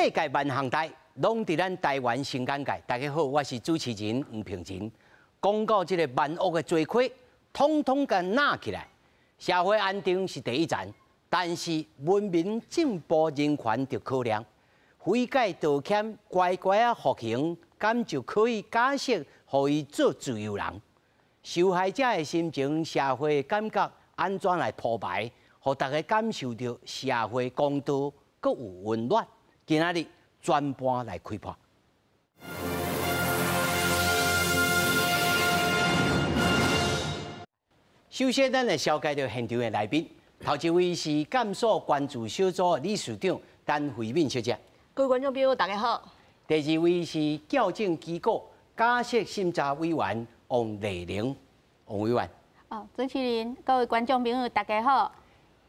世界万行代，拢伫咱台湾新眼界。大家好，我是主持人黄平真。讲到这个万恶的罪魁，统统甲拿起来。社会安定是第一站，但是文明进步、人权就考量。悔改道歉，乖乖啊服刑，敢就可以假释，互伊做自由人？受害者的心情，社会感觉安怎来铺排，互大家感受到社会公道，阁有温暖？今仔日全盘来开破。首先，咱来紹介到現場的來賓。頭一位是監所關注小組理事長陳慧敏小姐。各位觀眾朋友，大家好。第二位是矯正機構假釋審查委員王麗玲，王委員。主持人，各位觀眾朋友，大家好。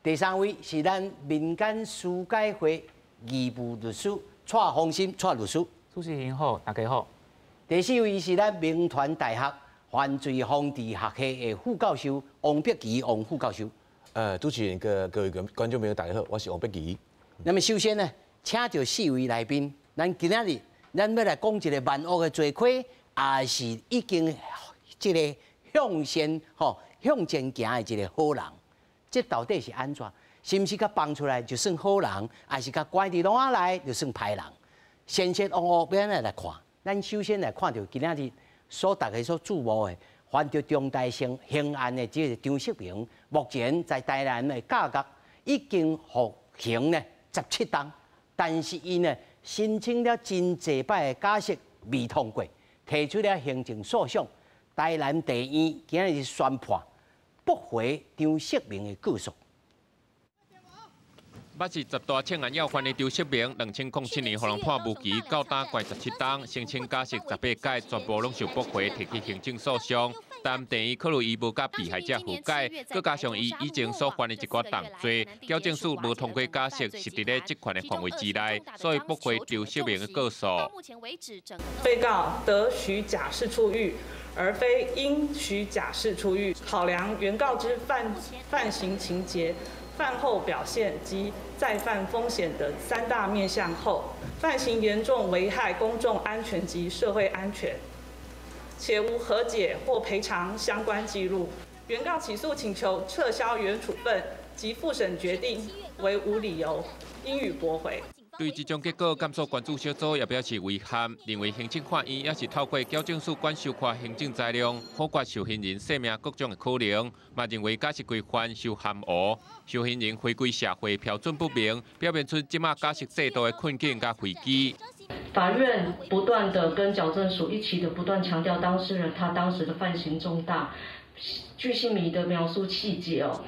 第三位是咱民間司改會義務律師蔡豐心蔡律師。主持人好，大家好。第四位是咱明傳大學犯罪防治學系的副教授王碧琪王副教授。主持人各位觀眾朋友，大家好，我是王碧琪。那麼首先呢，請到4位來賓，咱今仔日咱要來講一個萬惡的罪魁，也是已經一個向前向前行的一個好人。這到底是安怎？是毋是甲放出來就算好人，還是甲關佇籠仔內就算歹人？先先往後邊來看，咱首先來看到今仔日所大家所注目的犯着重大刑案的這個張錫明，目前在台南的價格已經服刑呢17檔，但是伊呢申請了真濟擺的假釋未通過，提出了行政訴訟。台南地院今日宣判駁回張錫明的告訴。捌是10大銃案要犯的張錫明，2007年互人判無期，9打怪17檔，申請假釋18屆，全部攏受駁回，提起行政訴訟。但地院考慮伊無甲被害者和解，佮加上伊以前所犯的一寡重罪，矯正署無通過假釋，是佇咧職權的範圍之內，所以駁回張錫明的告訴。被告得許假釋出獄，而非應許假釋出獄。考量原告之犯行情節、犯後表現及再犯風險的3大面向後，犯行嚴重危害公眾安全及社會安全，且無和解或賠償相關記錄，原告起訴請求撤銷原處分及復審決定為無理由，應予駁回。對這種結果，監所關注小組也表示遺憾，認為行政法院也是透過矯正署管收看行政材料，包括受刑人生命各種的可能，嘛認為假釋規範受含糊，受刑人回歸社會標準不明，表現出即馬假釋制度的困境甲危機。法院不斷的跟矯正署一起的不斷強調當事人他當時的犯行重大，鉅細靡遺的描述細節哦。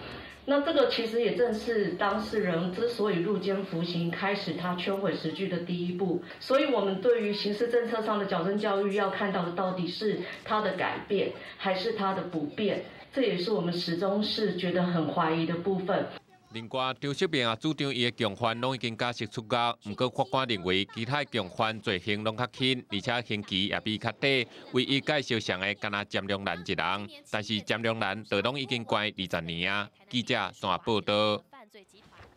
那這個其實也正是當事人之所以入監服刑，開始他圈毀時序的第一步。所以，我們對於刑事政策上的矯正教育，要看到的到底是他的改變，還是他的不變？這也是我們始終是覺得很懷疑的部分。另外，張錫明也主張伊的共犯攏已經假釋出獄，不過法官認為其他共犯罪行攏較輕，而且刑期也比較低，唯一介紹上的敢若詹良蘭一人，但是詹良蘭都攏已經關20年啊。記者怎報道？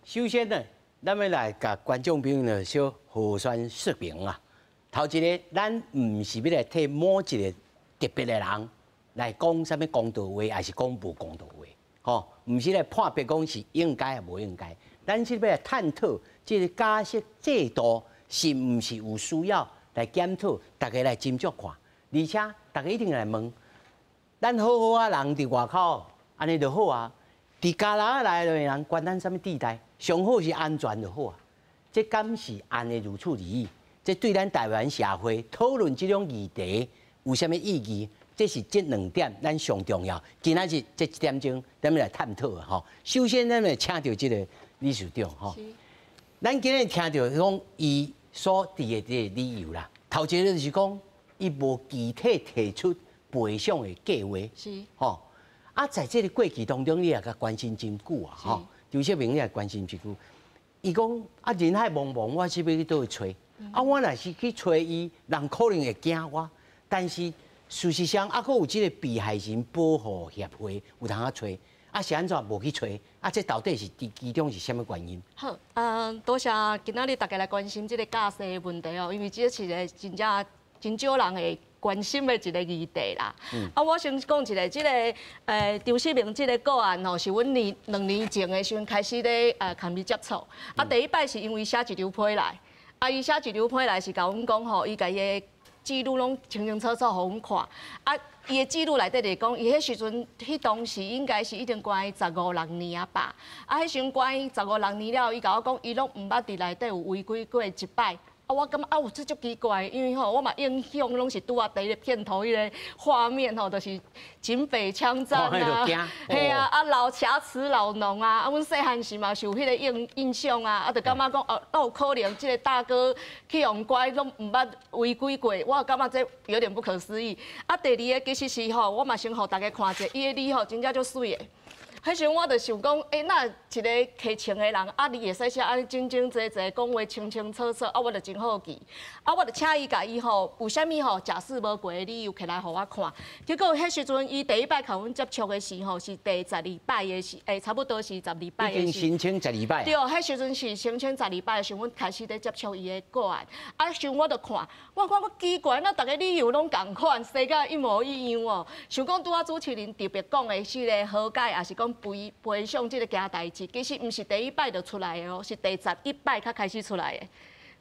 首先呢，咱要來甲觀眾朋友呢小核算說明啊。頭一個，咱唔是要來替某一個特別的人來講什麼公道話，還是講無公道話。吼，唔是來判別講是應該也無應該，咱是要來探討這個假釋制度是唔是有需要來檢討，大家來斟酌看，而且大家一定來問，咱好好啊人佇外口，安尼就好啊，佇家人內的人關咱什麼地帶，上好是安全就好啊，這敢是安尼如此而已，這對咱台灣社會討論這種議題有啥物意義？這是這2點，咱上重要。今仔日這1點鐘，咱們來探討啊！吼，首先咱們請到這個理事長吼，咱今日聽到講伊所提的這個理由啦。頭一個就是講伊無具體提出賠償的計劃，是吼。啊，在這個過程當中，你也甲關心真久啊！吼，張錫明你也關心真久。伊講啊，人海茫茫，我是要去倒去找。啊，我若是去找伊，人可能會驚我，但是。事實上，還佫有這個被害人保護協會有通啊找，啊是安怎无去找？啊，这到底是其中是什么原因？好，多谢今仔日大家来关心这个驾驶的问题哦，因为这是一个真少人会关心的一个议题啦。我先讲一个，这个张世明这个个案吼，是阮2年前的时阵开始咧参与接触。第一摆是因为写一张批来，伊写一张批来是甲阮讲吼，伊家伊的记录拢清清楚楚，互阮看。伊的记录内底就讲，伊迄时阵，当时应该是已经关于15、6年吧。迄时阵关于15、6年了，伊甲我讲，伊拢毋捌伫内底有违规过一摆。我感觉这足奇怪，因为我嘛印象拢是拄第一个片头迄个画面就是警匪枪战啊，嘿老瑕疵老农啊，阮细汉时嘛是有迄个印象啊，就感觉讲那有可能这个大哥去用乖拢毋捌违规过，我感觉这有点不可思议。第二个其实是我嘛先互大家看者，伊的字真正足水的。迄时我就想讲，那一个骑枪的人，你会使写安尼整整齐齐，讲话清清楚楚，我就真好记。我就请伊甲伊有啥物假释无过的理由起来互我看。结果迄时阵，伊第一摆甲阮接触的时是第12摆的时，差不多是12摆的时。已经申请12摆。对，迄时阵是申请12摆的时，阮开始咧接触伊的个案。时我就看，我奇怪，那大家理由拢共款，写甲一模一样哦。想讲拄仔主持人特别讲的是个和解，也是讲。赔偿这个件代志，其实毋是第一摆就出来的哦，是第11摆才开始出来的。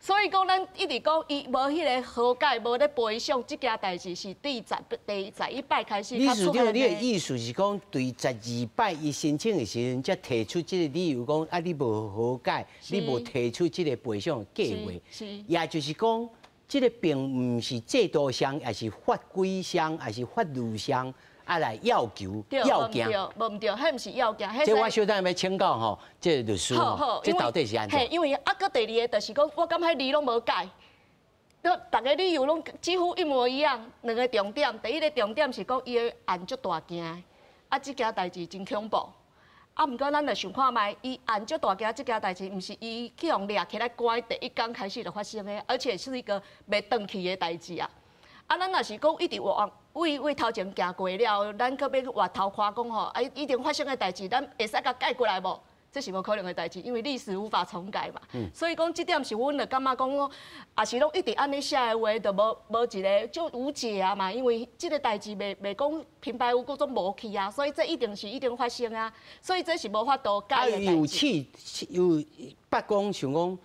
所以讲，咱一直讲伊无迄个和解，无咧赔偿这件代志，是第11摆开始才出现的。你的意思是讲，对12摆伊申请的时阵，才提出这个理由，讲你无和解，你无提出这个赔偿计划，也就是讲，这个并毋是制度上，也是法规上，也是法律上。来要求要件，无毋对，迄毋是要件，这我小等要请教吼，这律师吼，这到底是安怎？因为搁第二个就是讲，我感觉字拢无改，大家理由拢几乎一模一样。2个重点，第一个重点是讲伊的案足大件，这件代志真恐怖。毋过咱就想看卖，伊案足大件，这件代志毋是伊去用掠起来关第一天开始就发生的，而且是一个袂断去的代志啊。咱若是讲一直为头前行过了，咱搁要回头看讲吼，以前发生的代志，咱会使甲改过来无？这是无可能的代志，因为历史无法重改嘛。所以讲，这点是阮就感觉讲，也是拢一直安尼写的话，就无一个就无解啊嘛。因为这个代志袂讲平白无故都无去啊，所以这一定发生啊。所以这是无法度改的代志。有八公想讲。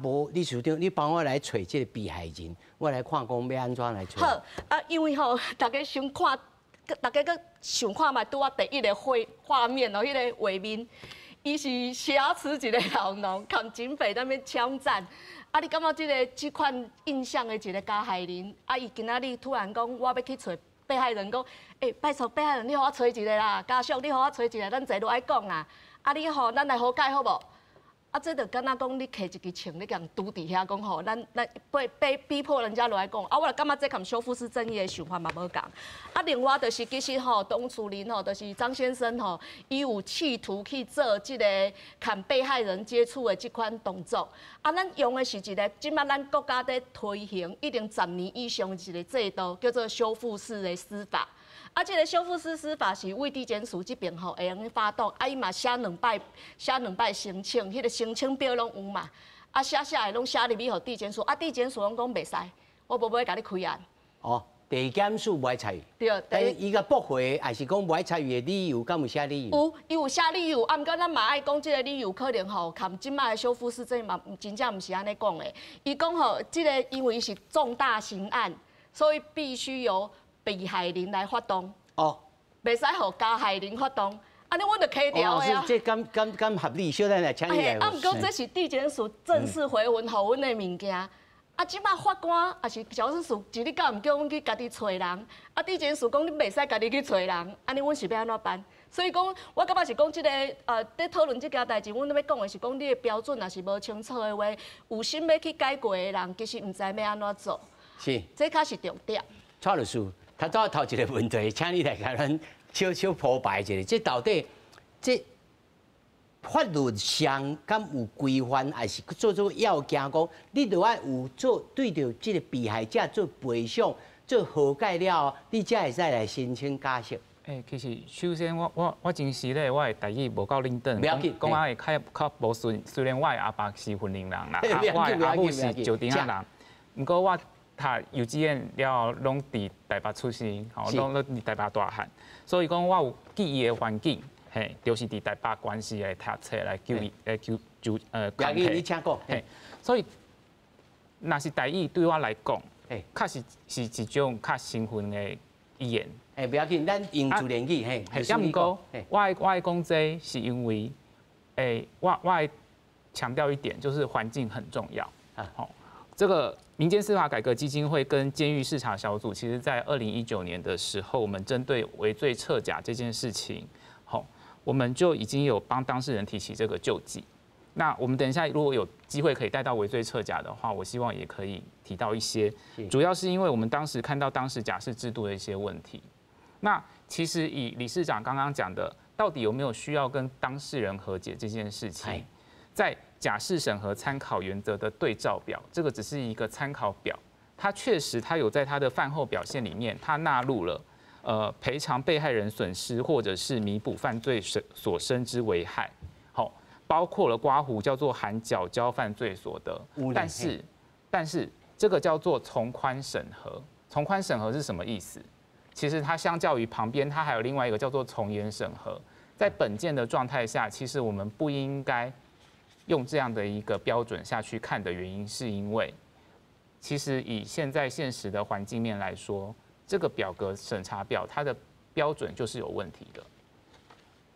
无，李处长，你帮我来找这个被害人，我来看讲要安怎来找。好，因为大家先看，大家搁想看嘛，拄啊第一个画面哦，迄个画面，伊是瑕疵一个老农，看警匪那边枪战。你感觉这款印象的一个加害人，伊今仔日突然讲，我要去找被害人，讲，拜托被害人，你互我找一个啦，家属，你互我找一个，咱坐落来讲啊。你咱来和解好无？这就敢若讲你摕一支枪，你共拄伫遐讲吼，咱被逼迫人家落来讲，我就感觉这跟修复式正义的想法嘛无共。另外就是其实吼，董楚林吼，就是张先生吼，伊有企图去做这个看被害人接触的这款动作。咱用的是一个，即摆咱国家在推行已经10年以上的一个制度，叫做修复式的司法。这个修复式司法是为地检署这边吼会用发动，伊嘛写2摆申请，迄个申请表拢有嘛，写的拢写入去互地检署，地检署拢讲袂使，我无要甲你开案。地检署无爱参与。对，但伊个驳回，还是讲无爱参与的理由，敢有写理由？伊有写理由，毋过咱嘛爱讲即个理由，可能吼，含即摆的修复式这嘛真正毋是安尼讲的。伊讲吼，即个因为是重大刑案，所以必须由被害人来发动，袂使互加害人发动，安尼阮就开条的啊。这敢合理？小等来请你来。毋过这是地检署正式回文互阮的物件。即摆法官也是矫正署，一日到晚叫阮去家己找人，地检署讲你袂使家己去找人，安尼阮是要安怎办？所以讲，我感觉是讲即个在讨论即件代志，阮要讲的是讲你的标准若是无清楚的话，有心要去改过的人，其实毋知要安怎做。是，这才是重点。蔡律师，头一个问题，请你来甲咱小铺排一下，这到底这法律上敢有规范，还是做要件讲，你就要有做对着这个被害者做赔偿、做和解了，你才会使来申请假释。其实首先我真实咧，我的台语无够认真，讲话会较无顺。虽然我的阿爸是云林人啦，我的阿母是石碇仔人，不过我读幼稚园了后，拢伫台北出生，吼，拢伫台北大汉，所以讲我有记忆的环境，嘿，就是伫台北关系来读册来就讲你请讲，嘿，所以若是台语对我来讲，确实是一种较兴奋的语言。不要紧，咱用自然语，嘿。咁唔过，我讲这是因为，我强调一点，就是环境很重要。好，这个民间司法改革基金会跟监狱视察小组，其实在2019年的时候，我们针对围罪撤甲这件事情，好，我们就已经有帮当事人提起这个救济。那我们等一下如果有机会可以带到围罪撤甲的话，我希望也可以提到一些，主要是因为我们当时看到当时假释制度的一些问题。那其实以理事长刚刚讲的，到底有没有需要跟当事人和解这件事情，在假释审核参考原则的对照表，这个只是一个参考表，它确实它有在它的饭后表现里面，它纳入了赔偿被害人损失或者是弥补犯罪所生之危害，好，包括了刮胡叫做含缴交犯罪所得，但是这个叫做从宽审核，从宽审核是什么意思？其实它相较于旁边，它还有另外一个叫做从严审核。在本件的状态下，其实我们不应该用这样的一个标准下去看的原因，是因为其实以现在现实的环境面来说，这个表格审查表它的标准就是有问题的。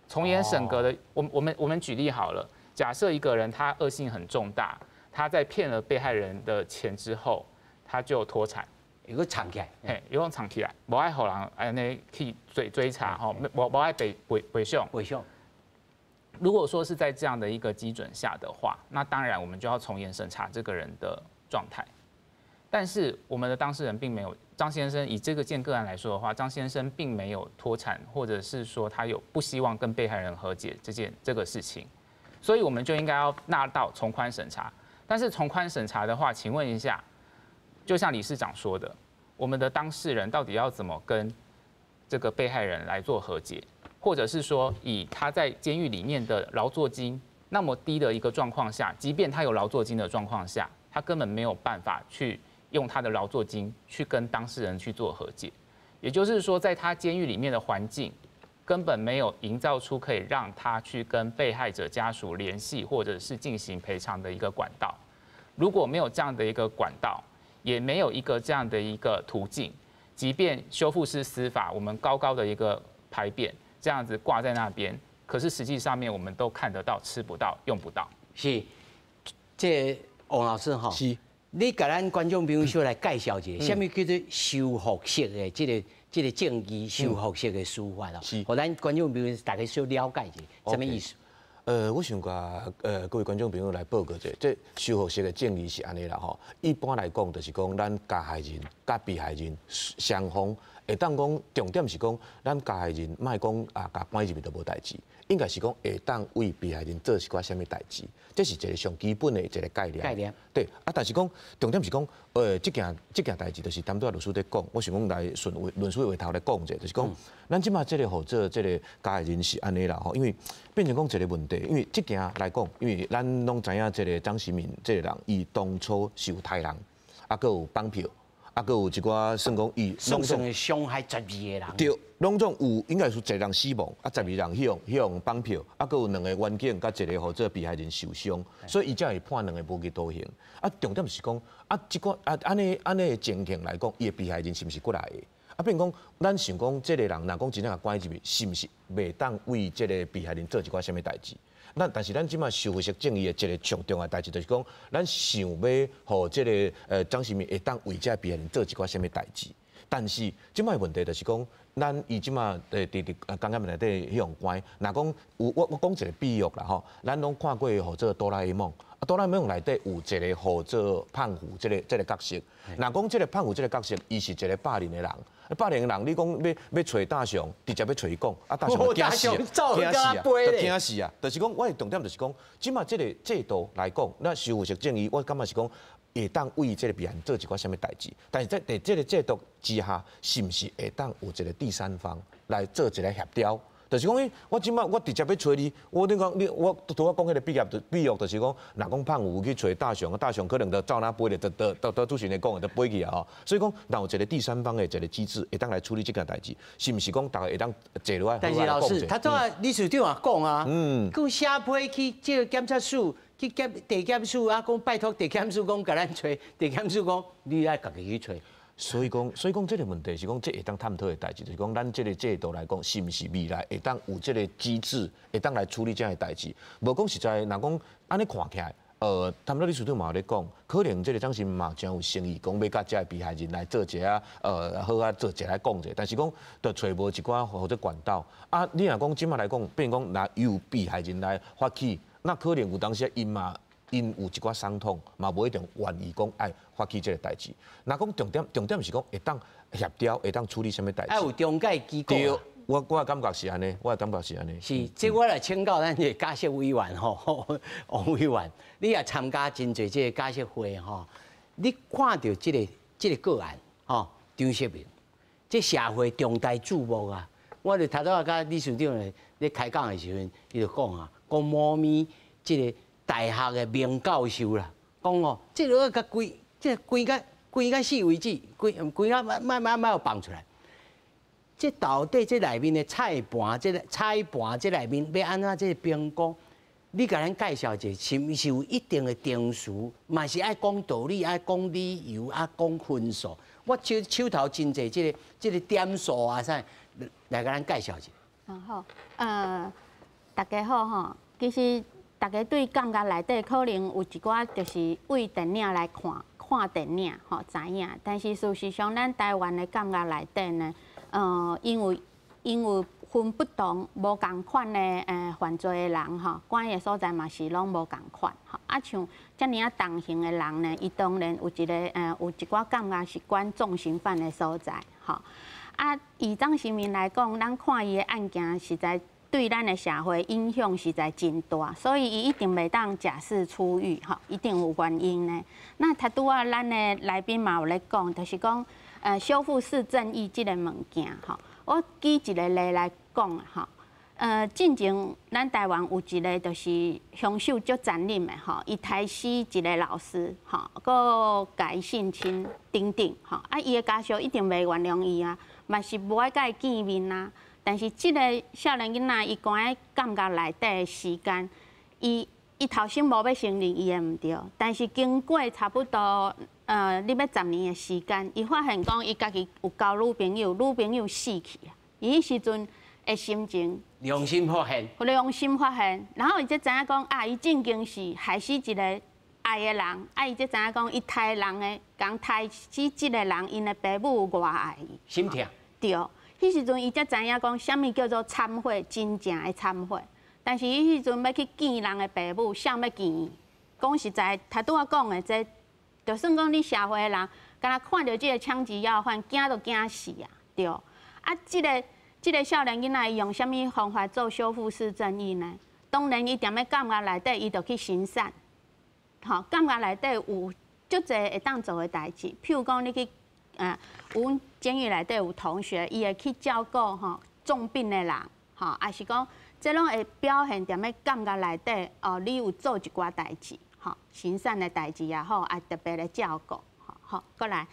从严审核的，我们举例好了，假设一个人他恶性很重大，他在骗了被害人的钱之后，他就脱产。有个藏起来，有个藏起来，无爱互人安尼去追查吼，无爱被上。如果说是在这样的一个基准下的话，那当然我们就要从严审查这个人的状态。但是我们的当事人并没有，张先生以这个件个案来说的话，张先生并没有脱产，或者是说他有不希望跟被害人和解这个事情，所以我们就应该要纳到从宽审查。但是从宽审查的话，请问一下。就像理事长说的，我们的当事人到底要怎么跟这个被害人来做和解，或者是说，以他在监狱里面的劳作金那么低的一个状况下，即便他有劳作金的状况下，他根本没有办法去用他的劳作金去跟当事人去做和解。也就是说，在他监狱里面的环境根本没有营造出可以让他去跟被害者家属联系，或者是进行赔偿的一个管道。如果没有这样的一个管道，也没有一个这样的一个途径，即便修复式司法，我们高高的一个牌匾这样子挂在那边，可是实际上面我们都看得到、吃不到、用不到。是，这王老师哈，是，你给咱观众朋友稍来介绍一下，什么叫做修复式的这个正义修复式的司法咯？是，互咱观众朋友大家稍了解一下，什么意思？我想甲各位观众朋友来报告者，这修复式的正义是安尼啦吼。一般来讲，就是讲咱加害人、甲被害人双方会当讲重点是讲，咱加害人莫讲甲关入去就无代志，应该是讲会当为被害人做一寡什么代志，这是一个上基本的一个概念。对啊，但是讲重点是讲，这件代志就是谈到律师在讲，我想讲来顺论述的话头来讲者，就是讲，咱即马这个或者这个加害人是安尼啦吼，因为变成讲一个问题。因为这件来讲，因为咱拢知影，这个张新民这个人，伊当初是有杀人，啊，佮有绑票，啊，佮有一寡算讲伊总共伤害12个人。对，拢总有应该是1人死亡，啊，12人向绑票，啊，佮有2个冤警，甲1个或者被害人受伤，所以伊才会判2个无期徒刑。啊，重点是讲，啊，这个安尼的情形来讲，伊的被害人是毋是过来的？啊，变讲，咱想讲，这个人若讲真正关入去，是毋是袂当为这个被害人做一寡什么代志？但是咱即马修复式正义的一个上重要的代志，就是讲，咱想要互这个张新民会当为这被害人做一寡什么代志。但是即马问题就是讲，咱伊即马刚刚内底迄样关，若讲有我讲一个比喻啦吼，咱拢看过或者哆啦 A 梦。啊，哆啦 A 梦内底有一个或者胖虎这个角色。若讲这个胖虎这个角色，伊是一个霸凌的人。霸凌的人，你讲要找大雄，直接要找伊讲，啊大雄惊死啊，惊死啊！就是讲，我的重点就是讲，即马这个制度来讲，那修复式正义，我感觉是讲，会当为这个避害做一寡什么代志？但是在这个制度之下，是毋是会当有一个第三方来做一个协调？就是讲，我即摆我直接要找你，我拄我讲迄个比喻，就是讲，若讲胖虎去找大雄，大雄可能就照那飞咧，到主持人讲的就飞去啊吼。所以讲，若有一个第三方的一个机制，会当来处理这件代志，是毋是讲大家会当坐落来？但是老师，他昨下理事长也讲啊，佮写批去这个检察署，去地检署啊，讲拜托地检署讲，甲咱找，地检署讲，你爱家己去找。所以讲，这个问题是讲，这会当探讨的代志，就是讲，咱这个制度来讲，是毋是未来会当有这个机制，会当来处理这样的代志？无讲实在，若讲安尼看起来，谈到理事长嘛咧讲，可能这个张新嘛真有诚意，讲要甲这个被害人来做一下，好啊做一下来讲者，但是讲，就找无一寡或者管道啊。你若讲今麦来讲，变讲拿由被害人来发起，那可能有当时因有一寡伤痛，嘛无一定愿意讲爱发起这个代志。那讲重点是讲会当协调，会当处理什么代志？爱有中介机构。对，我的感觉是安尼，我的感觉是安尼。是，这我来请教咱这个假释委员吼，王委员，你也参加真侪这个假释会吼，你看到这个个案吼，张锡明，这社会重大注目啊！我就头仔甲理事长咧开讲的时阵，伊就讲啊，讲猫咪这个。大学的名教授啦，讲哦，这个甲规个死为止，规个卖有放出来。这到底这内面的菜盘，这内面要安怎这评估？你甲咱介绍一下，是毋是有一定的定数？嘛是爱讲道理，爱讲理由，爱讲分数。我手头真侪这个点数啊啥，来甲咱介绍一下。好，大家好吼，其实。大家对感觉内底可能有一寡就是为电影来看电影吼知影，但是事实上咱台湾的感觉内底呢，因为分不同无共款的犯罪的人吼，关的所在嘛是拢无共款吼。啊像遮尔啊重刑的人呢，伊当然有一寡感觉是管重刑犯的所在吼。啊以张新民来讲，咱看伊的案件实在。对咱的社会影响实在真大，所以伊一定袂当假释出狱，吼，一定有原因的。那他拄啊，咱的来宾嘛有咧讲，就是讲，修复式正义这个物件，吼，我举一个例来讲，吼，进前咱台湾有一个就是凶手足残忍的，吼，伊杀死一个老师，吼，佮甲伊性侵等等，吼，啊，伊的家属一定袂原谅伊啊，嘛是无爱甲伊见面啊。但是这个少年囡仔，伊关在感觉内底的时间，伊头先无要承认伊的毋对，但是经过差不多你要10年的时间，伊发现讲伊家己有交女朋友，女朋友死去啊，伊迄时阵的心情良心发现，然后伊才知影讲啊，伊正经是害死一个爱的人，啊，伊才知影讲伊杀人的，讲杀死这个人，因的爸母有偌爱伊，心痛，对。迄时阵，伊才知影讲，啥物叫做忏悔，真正的忏悔。但是伊迄阵要去见人的爸母，谁要见伊？讲实在，他拄我讲的这，就算讲你社会的人，敢若看到这个枪击要犯，惊都惊死啊！对。啊，这个少年囡仔，伊用啥物方法做修复式正义呢？当然，伊踮咧感觉内底，伊就去行善。吼，感觉内底有足侪会当做的代志，譬如讲你去。阮监狱内底有同学，伊会去照顾吼重病的人，吼，还是讲这拢会表现踮咧感觉内底哦，你有做一寡代志，吼，行善的代志也好，啊特别的照顾，吼，过来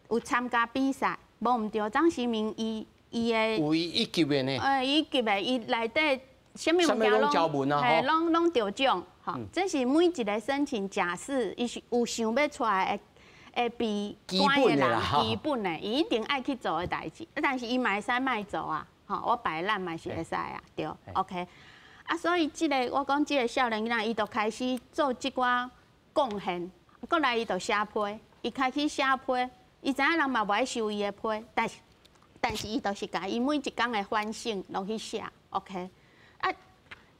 有参加比赛，无毋对，张新民伊的有一级的呢，伊级的伊内底啥物物件拢得奖，吼，这是每一个申请假释，伊是有想要出来的。会被关的人基本的，伊一定爱去做的代志，但是伊嘛会使卖做啊，吼，我摆烂嘛是会使啊，对 ，OK， 啊，所以我讲这个少年囡仔，伊就开始做即寡贡献，过来伊就写批，伊开始写批，伊知影人嘛无爱收伊的批，但是伊就是甲伊每一天的反省拢去写 ，OK， 啊。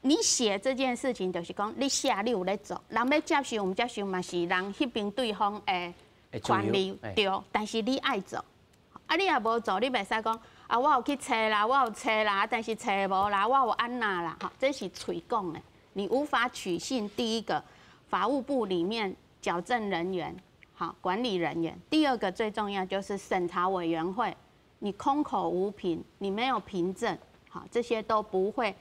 你写这件事情，就是讲你写你有咧做，人要接受毋接受嘛是人迄边对方的权利对，但是你爱做，啊你也无做，你袂使讲啊我有去找啦，我有找啦，但是找无啦，我有安那啦，哈，这是嘴讲的，你无法取信第一个法务部里面矫正人员，好，管理人员。第二个最重要就是审查委员会，你空口无凭，你没有凭证，好，这些都不会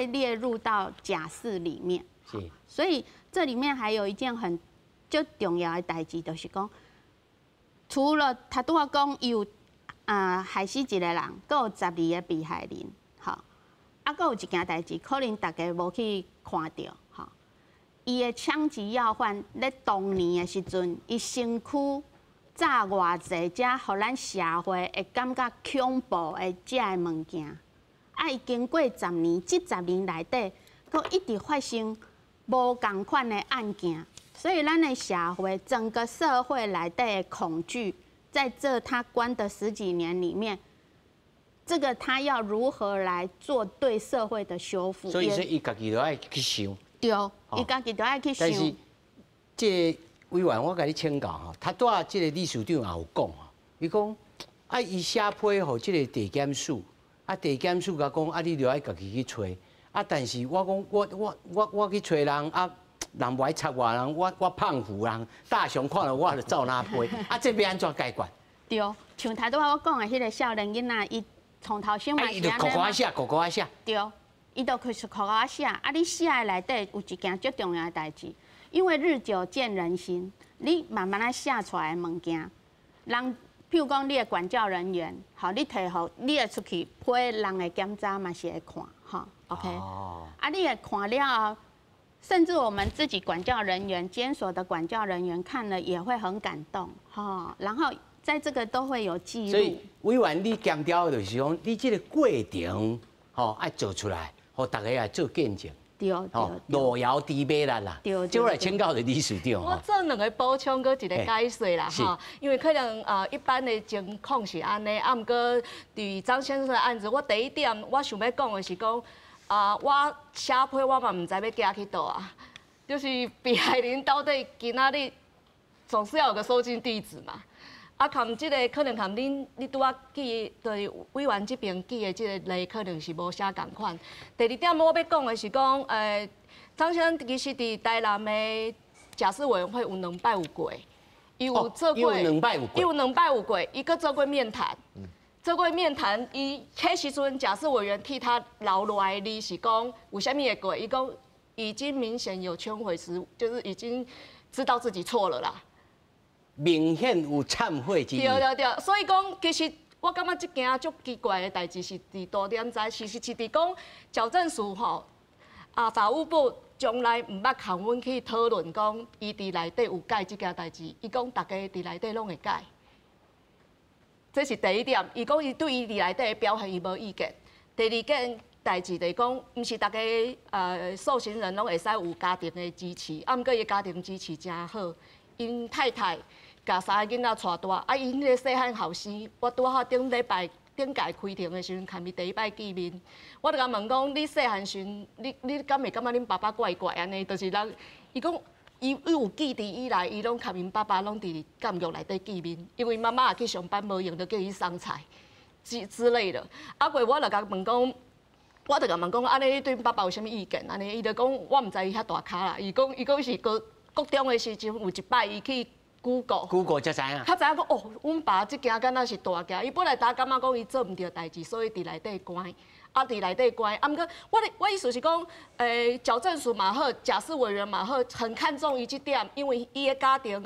列入到假释里面。是。所以这里面还有一件很最重要的代志，就是讲，除了他拄我讲有害死一个人，佮有12个被害人，好，佮有一件代志，可能大家无去看到，好，伊的枪击要犯咧当年的时阵，伊身躯炸偌济，才互咱社会会感觉恐怖的这个物件。伊经过10年，这10年内底，佮一直发生无共款的案件，所以咱的社会整个社会内底的恐惧，在他关的10几年里面，这个他要如何来做对社会的修复？所以说，伊家己都爱去想。对，伊家己都爱去想。但是，这个委员，我甲你请教哈，他带这个理事长也有讲哈，伊讲伊写批互这个地检署，地检署甲讲你就爱家己去找。但是我讲我去找人人不爱插我，人我胖虎人，大雄看到我就走哪批，这要安怎解决？对，像头拄我讲的迄个少年囡仔，伊从头先嘛是安尼嘛。口写。对，伊就开始口写，你写的内底有一件最重要的代志，因为日久见人心，你慢慢啊写出来的物件，人。譬如讲，你的管教人员，好，你摕互，你会出去批人的检查嘛是会看，哈 ，OK。你会看了后，甚至我们自己管教人员、监所的管教人员看了也会很感动，哈。然后在这个都会有记录。所以委员你强调的就是讲，你这个过程，爱做出来，互大家来做见证。对，路遥知马力啦。对。接下来请教的理事长。我做2个补充，搁一个解说啦，哈。因为可能一般的情况是安尼，毋过对张先生的案子，我第一点我想要讲的是讲，我写批我嘛毋知要寄去倒啊，就是被害人到底今仔日总是要有个收件地址嘛。含即个可能含你拄仔记，对委员这边记的即个例，可能是无写共款。第二点，我要讲的是讲，张先生其实伫台南的假释委员会有2摆有过，伊有做过，伊有2摆有过，伊搁做过面谈，做过面谈，伊迄时阵假释委员替他留落来的是讲有啥物会过，伊讲已经明显有忏悔时，就是已经知道自己错了啦。明显有忏悔之意。对，所以讲，其实我感觉这件足奇怪的代志是伫多点在，其实是伫讲矫正署吼，法务部从来毋捌靠阮去讨论讲，伊伫内底有改这件代志，伊讲大家伫内底拢会改，这是第一点。伊讲伊对伊伫内底的表现伊无意见。第二件代志就是讲，毋是大家受刑人拢会使有家庭的支持，毋过伊家庭支持真好，因太太。甲3个囡仔带大，因迄个细汉后生，我拄好顶届开庭的时阵，看伊第一摆见面，我就甲问讲，你细汉时，你敢会感觉恁爸爸怪怪安尼？就是人，伊讲伊有记伫以来，伊拢看因爸爸拢伫监狱内底见面，因为妈妈也去上班无用，就叫伊送菜之类的。过我就甲问讲，安尼你对爸爸有啥物意见？安尼伊就讲，我毋知伊遐大咖啦。伊讲是国中的时阵有一摆伊去。Google 才知影。较知影讲哦，阮爸即件敢若是大件，伊本来感觉讲伊做毋对代志，所以伫内底关，伫内底关。毋过我意思是讲，矫正署嘛好，假释委员嘛好，很看重伊即点，因为伊的家庭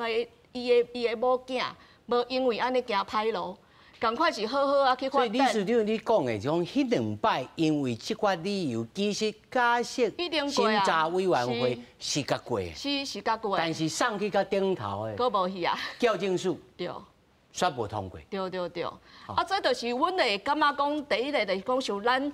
伊的某囝，无因为安尼行歹路。赶快是好好去发展。所以理事长你讲的，种迄2摆，因为即款理由，其实假设审查委员会是甲过，是甲过，但是送去到顶头的，佫无去啊。矫正署对，煞无通过。对。这就是阮会感觉讲，第一个就是讲，像咱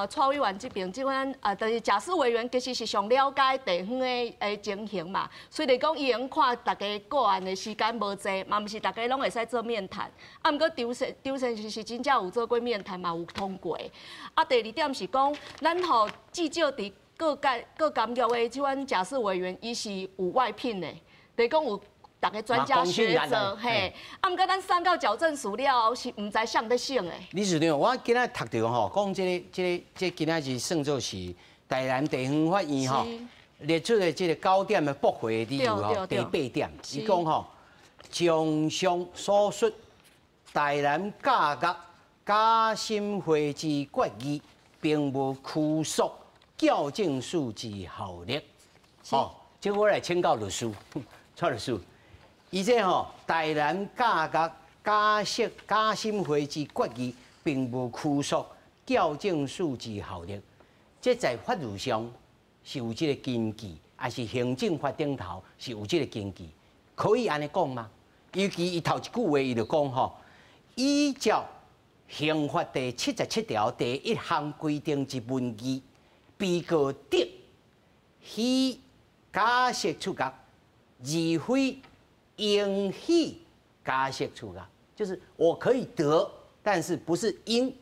蔡委员这边，即款就是假释委员其实是上了解地方的情形嘛。虽然讲伊用看大家个案的时间无济，嘛毋是大家拢会使做面谈。毋过张先生是真正有做过面谈嘛，有通过。第二点是讲，咱吼至少伫各监狱的即款假释委员，伊是有外聘的，就是讲有。大家专家学者，嘿，毋过咱送到矫正署了后，是毋知谁在省的。理事长，我今仔读到吼，讲这今仔是算作是台南地方法院吼，列出的这个9点的驳回的理由吼，第8点，伊讲吼，综上所述，台南价格假审会之决议，并无拘束矫正数之效力。哦，即我来请教律师，蔡律师，伊这吼，台南价格假审会之决议，并无拘束矫正数之效力，这在法律上。是有这个根据，还是行政法顶头是有这个根据，可以安尼讲吗？尤其伊头一句话，伊就讲吼，依照刑法第77条第1项规定之文字，被告得许假释处决，而非应许假释处决，就是我可以得，但是不是应，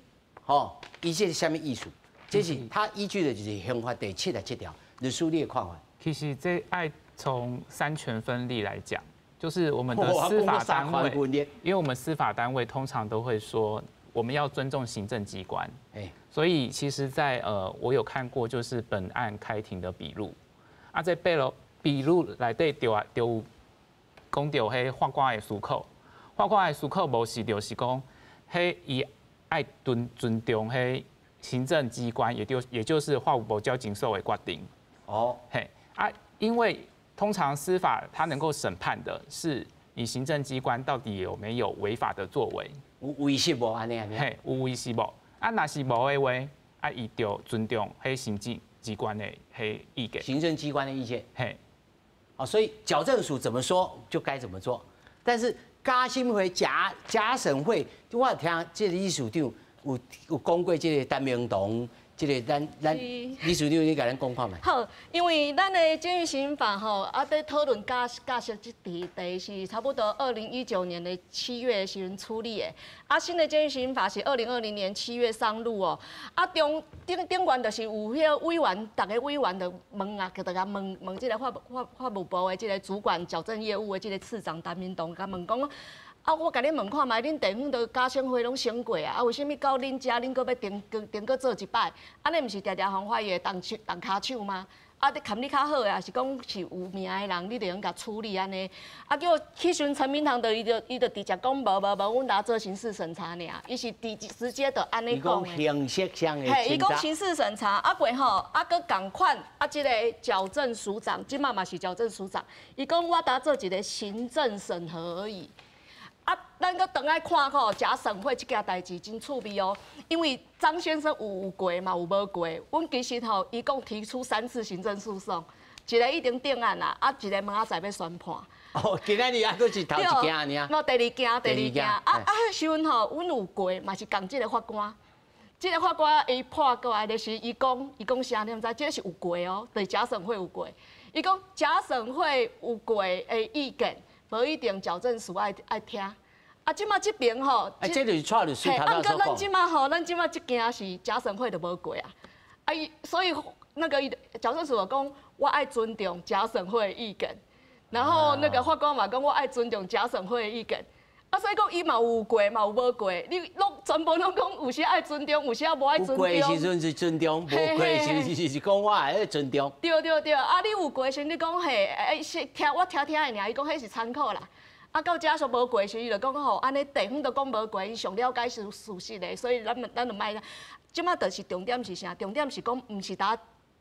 吼，伊这是什么意思？这是他依据的就是刑法第77条，律师你的看法？其实这爱从三权分立来讲，就是我们的司法单位，因为我们司法单位通常都会说我们要尊重行政机关，所以其实在我有看过就是本案开庭的笔录，啊在笔录内底就讲到迄法官的思考，法官的思考无是就是讲，迄伊爱尊重迄。行政机关，也就是法务部交警所的决定。哦，嘿啊，因为通常司法它能够审判的是你行政机关到底有没有违法的作为，有违失无安尼？嘿，有违失无？啊，若是无的话，啊，伊就尊重迄行政机关的迄意见。行政机关的意见，嘿，哦，所以矫正署怎么说就该怎么做。但是假审会、假审会，我听这个理事长。有讲过这个陈明堂，这个咱理事长你甲咱讲看卖。好，因为咱的监狱刑法吼，在讨论假释这题是差不多2019年的7月的时阵处理的。新的监狱刑法是2020年7月上路哦。顶关就是有迄委员，大家委员就问啊，就大家问这个法务部的这个主管矫正业务的这个次长陈明堂，甲问讲。我甲恁问看卖，恁地方都假审会拢审过啊，为什么到恁遮恁搁要定搁做一摆？安尼毋是常常互法院动骹手吗？你看你较好诶，是讲是有名诶人，你就用甲处理安尼。叫迄阵陈明堂伊就直接讲无，阮来做刑事审查尔，伊是直接就安尼讲诶。形式上诶。嘿，伊讲刑事审查，过吼，搁共款，即个矫正署长，即嘛是矫正署长，伊讲我搭做一个行政审核而已。咱搁倒来看吼，假审会这件代志真趣味哦。因为张先生有过嘛，有无过？阮其实吼，一共提出3次行政诉讼，一个已经定案啦，一个明仔载要宣判。哦，今仔日还是头一件尔。冇第二件。迄时阵吼，阮有过，嘛是共这个法官。这个法官伊判过来就是伊讲啥，你毋知？这是有过哦，对假审会有过。伊讲假审会有过的意见。无一定矫正署爱听，即马这边吼，这就是蔡律师头头所讲。咱即马吼，咱即马这件是假审会就无过啊，所以那个矫正署就讲，我爱尊重假审会的意见，然后那个法官嘛讲，我爱尊重假审会的意见，所以讲伊嘛有过嘛有无过，你拢全部拢讲有些爱尊重，有些无爱尊重。有过时阵是尊重，无过是讲我爱尊重。对，你有过时你讲嘿，我听的尔，伊讲迄是参考啦。到遮说无过时，伊就讲吼，安尼地方都讲无过，伊上了解是事实的，所以咱就卖啦。即马就是重点是啥？重点是讲，毋是打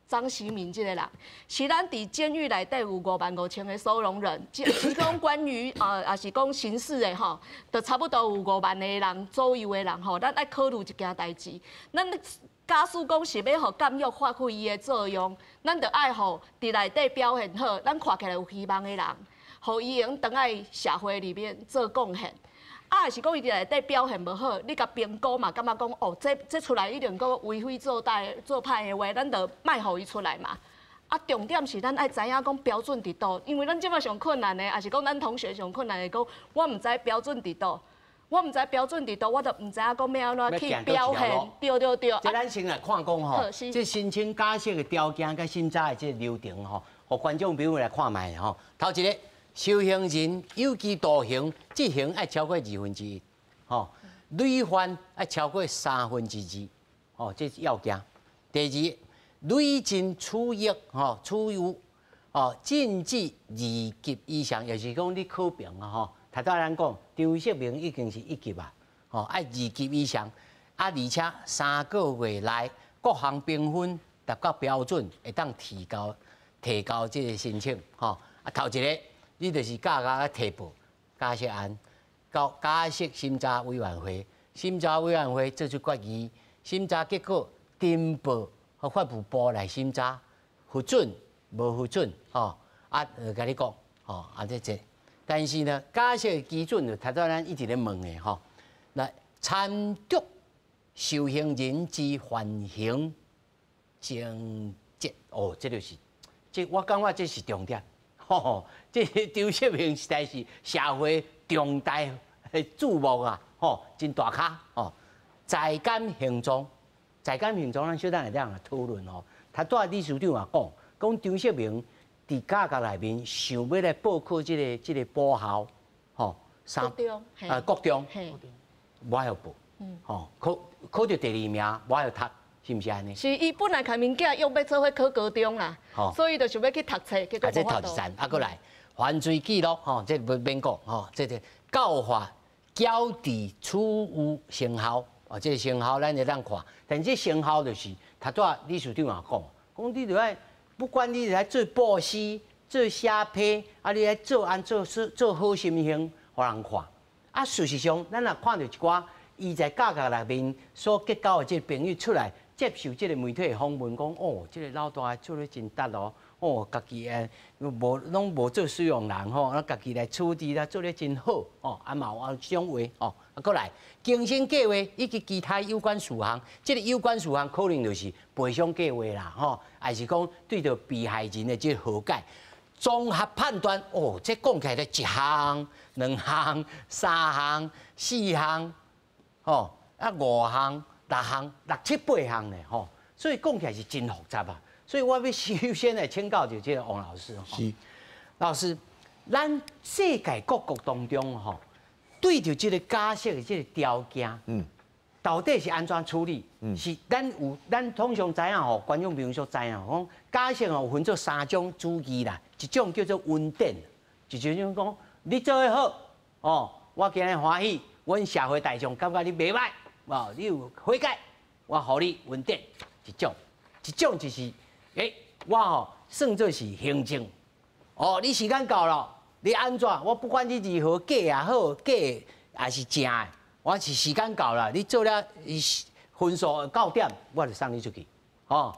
张习明这个人，是咱伫监狱内底有55000个收容人，是讲关于也是讲刑事的吼，就差不多有5万个人左右的人吼，咱爱考虑一件代志，咱。假使讲是要互监狱发挥伊的作用，咱就爱互伫内底表现好，咱看起来有希望的人，互伊用倒来社会里面做贡献。也是讲伊伫内底表现无好，你甲评估嘛，感觉讲哦，这出来一定搁为非作歹的话，咱就卖互伊出来嘛。重点是咱爱知影讲标准伫倒，因为咱即摆上困难的，也是讲咱同学上困难的讲，我毋知标准伫倒。我毋知标准伫倒，我都毋知影讲要安怎去表现。对。这咱先来看讲吼，这申请假释的条件甲审查的这流程吼，互观众朋友来看卖吼。头一个，受刑人有期徒刑执行爱超过1/2，吼，累犯爱超过2/3，吼，这是要件。第二，累进处役吼，处有哦，禁止2级以上，也是讲你考评啊吼。头拄咱讲张锡明已经是1级啊，吼爱2级以上，啊而且3个月内各项评分达到标准，会当提高这个申请吼。啊头一个你就是加提报加设案，加设审查委员会，审查委员会做出决议，审查结果呈报和法务部来审查，核准无核准吼。啊，甲你讲吼，啊这。但是呢，假设基准就头拄咱一直咧问的吼，来参照受刑人之缓刑情节，哦，这就是我感觉这是重点，吼，这张锡明实在是社会重大的注目啊，吼，真大咖哦。在监行中，咱小等下这样讨论哦。头拄理事长也讲张锡明。伫价格内面想要来报考这个补校，吼，国中，我要报，吼，考到第2名，我要读，是毋是安尼？是，伊本来开物件用要做伙考高中啦，所以就想要去读册，结果这头一站，啊，过来犯罪记录，吼，这免讲，吼，这教化矫治处遇成效，哦，这成效咱会当看，但这成效就是头拄理事长也讲你着爱。不管你来做报司、做写批，啊，你来做好心情，互人看。啊，事实上，咱也看到一寡伊在价格内面所结交的这朋友出来接受这个媒体的访问，讲哦，这个老大做得真值哦，哦，家己拢无做使用人吼，啊，家己来处理啦，做得真好哦，啊嘛有这种话哦，啊，过来。精神计划以及其他有关事项，这个有关事项可能就是赔偿计划啦，吼，还是讲对着被害人的这个和解，综合判断，哦，这讲起来1项、2项、3项、4项，吼，啊5项、6项、6、7、8项呢，吼，所以讲起来是真复杂啊。所以我要首先来请教就这个王老师，是，老师，咱世界各国当中，吼。对着这个假设的这个条件，到底是安怎处理？是咱通常知影吼，观众朋友所知影，讲假设吼分做3种主义啦，一种叫做稳定，一种讲你做得好，哦，我今日欢喜，阮社会大众感觉你袂歹，哦，你有悔改，我互你稳定，一种就是，我吼算作是行政，哦，你时间到了。你安怎？我不管你如何假也好，假也是正的，我是时间到了，你做了分数到点，我就送你出去。哦，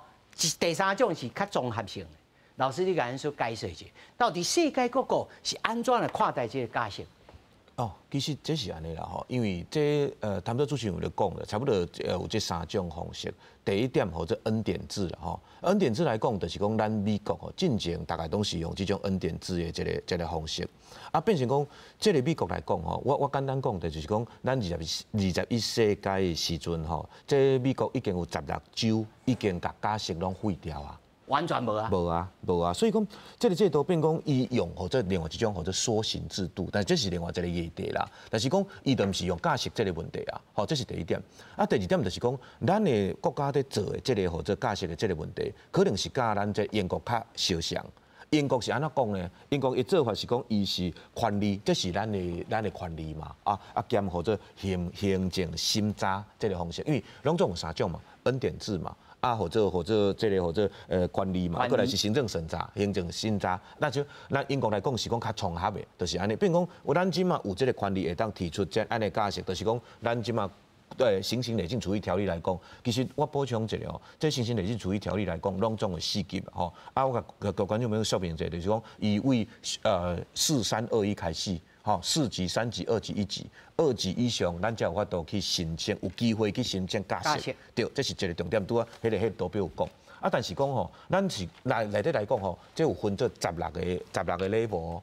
第3种是较综合性的。老师，你甲咱说解释一下，到底世界各国是安怎来看待这个假设？哦，其实这是安尼啦吼，因为这谈到主持人就讲了，差不多有这3种方式。第一点吼，这恩典制啦吼，恩典制来讲，就是讲咱美国吼进前大概都是用这种恩典制的这个方式，啊，变成讲这个美国来讲吼，我简单讲就是讲，咱21世纪的时阵吼，这美国已经有16州已经把假释拢废掉啊。完全无啊，无啊，所以讲这个制度变讲伊用或者另外一种或者缩刑制度，但这是另外一个议题啦。但是讲伊都毋是用假释这个问题啊，好，这是第一点。啊，第二点就是讲，咱的国家在做的这个或者假释的这个问题，可能是甲咱这英国较相像。英国是安怎讲呢？英国伊做法是讲伊是权利，这是咱的权利嘛，兼或者行政审查这个方式，因为拢总有3种嘛，恩典制嘛。或者这个或者管理嘛，过来是行政审查、行政审查，那就咱英国来讲是讲较综合的，就是安尼。变讲咱即嘛有这个权利会当提出这安尼假释，就是讲咱即嘛对行刑累进处理条例来讲，其实我补充一下哦，这行刑累进处理条例来讲，拢总有4级吼。我甲观众朋友说明一下，就是讲以为4321开始。4级、3级、2级、1级，2级以上，咱才有法度去申请，有机会去申請假釋。对，这是一个重点。拄啊，迄个图表有讲。啊，但是讲吼，咱是内底来讲吼，这有分做16个 level。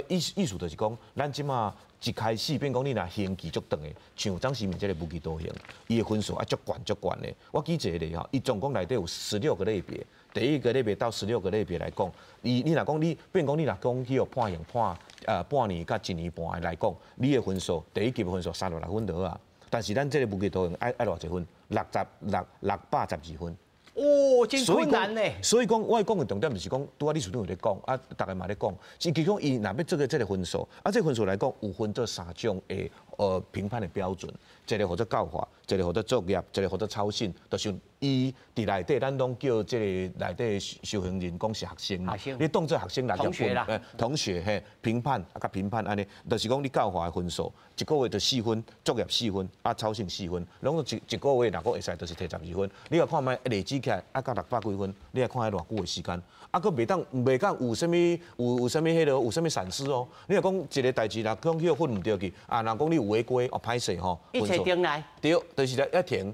意思就是讲，咱即马一开始变讲你若刑期足长的，像张时明这个无期徒刑，伊的分数足悬的。我举一个例吼，伊总共内底有16个类别。第1个类别到16个类别来讲，你若讲你，变讲你若讲去判刑半年到1年半来讲，你的分数第1级的分数36分就好啊。但是咱这个无期徒刑爱偌济分？612分。哦，真困难呢。所以讲，我讲的重点就是讲，拄啊，李处长有咧讲，啊，大家嘛咧讲，其实讲伊若要做个这个分数，啊，这个分数来讲，有分做3种的评判的标准，一个或者教化，一个或者作业，一个或者操性，就是伊伫内底，咱拢叫这个内底受刑人讲是学生，你当做学生来分，同学嘿，评判啊，甲评判安尼，就是讲你教化的分数，一个月就4分，作业4分，啊，操性4分，拢一个月若果会使，就是摕12分。你若看卖累积起来，啊，到600几分，你来看迄偌久的时间，啊，佫袂当有啥物迄落有啥物闪失哦。你若讲一个代志若讲迄个分唔对去，啊，若讲你有违规哦，歹势吼，一切停来。对，就是爱停。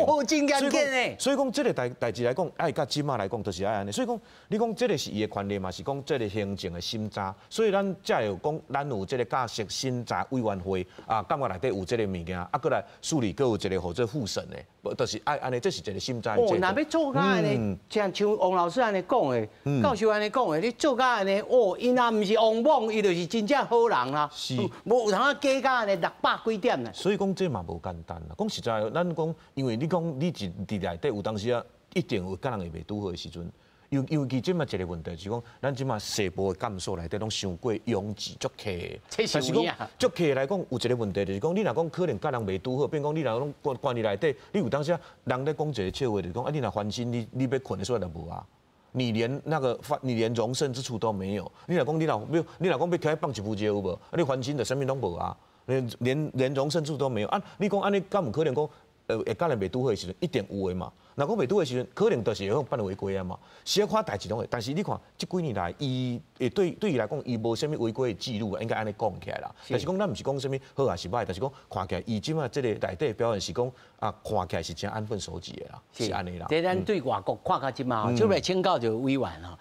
哦，真严谨诶。所以讲，这个代志来讲，爱甲即马来讲，就是爱安尼。所以讲，你讲这个是伊的权利嘛，是讲这个行政的审查。所以咱才有讲，咱有这个假释审查委员会啊，监察内底有这个物件，啊，过来处理，佫有一个或者复审的，就是爱安尼，这是一个审查。哦，若要做甲安尼，像王老师安尼讲的，教授安尼讲的，你做甲安尼，哦，伊若毋是王莽，伊就是真正好人啦。是，无有通啊加甲安尼600几点呢。所以讲这嘛无简单啦。讲实在，咱讲，因为你讲你伫内底有当时啊，一定有甲人会袂拄好的时阵。尤其即嘛一个问题，就是讲，咱即嘛细部的感受内底拢伤过拥挤足客的。但是讲足客来讲，有一个问题就是讲，你若讲可能甲人袂拄好，变讲你若讲关系内底，你有当时啊，人咧讲一个笑话，就是讲啊，你若翻身，你要困得出来就无啊。你连容身之处都没有。你若讲你若讲要起来放一步有无？啊，你翻身就啥物拢无啊，连容身处都没有啊。你讲安尼，敢有可能讲？会甲人袂拄好的时阵，一定有诶嘛。若讲袂拄的时阵，可能就是会办违规啊嘛。小可代志拢会，但是你看，即几年来，伊对伊来讲，伊无啥物违规的记录啊，应该安尼讲起来啦。但是讲，咱毋是讲啥物好还是歹，但是讲看起来，伊即马即个内底表现是讲啊，看起来是真安分守己的啦，是安尼啦。这咱对外国看到即马吼，就来请教就委员吼，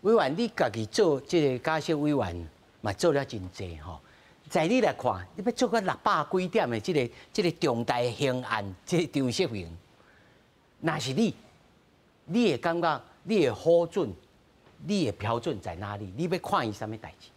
委员你家己做即个假释委员，嘛做了真济吼。在你来看，你要做个600几点的这个重大刑案，这张释明，那是你会感觉你的标准，你的标准在哪里？你要看伊什么代志？